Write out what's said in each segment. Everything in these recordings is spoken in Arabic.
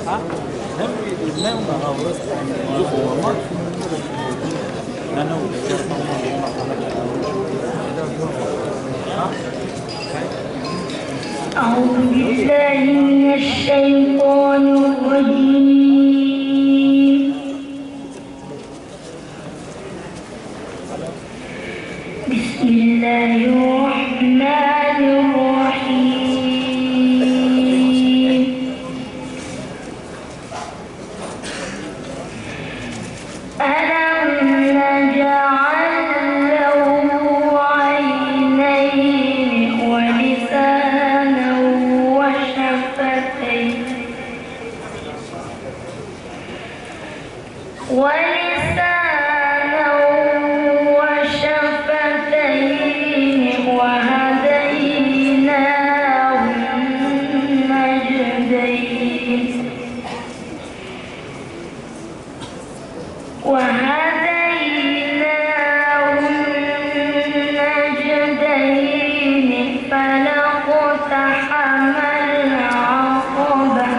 أعوذ بالله من الشيطان الرجيم. بسم الله الرحمن الرحيم. ألم نجعل له عينين ولسانا وشفتين وهديناه النجدين فلا اقتحم العقبة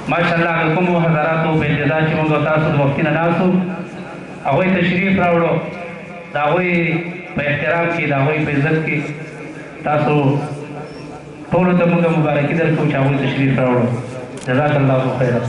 माशाल्लाह कोम हजारातो पे इंतजार چې موږ تاسو د وختینه ناسو هغه تشریف راوړو دا وی په احترام کې دا وی په عزت کې تاسو ټول ته موږ مبارکي درکو چې هغه تشریف راوړو جزاک الله خیرا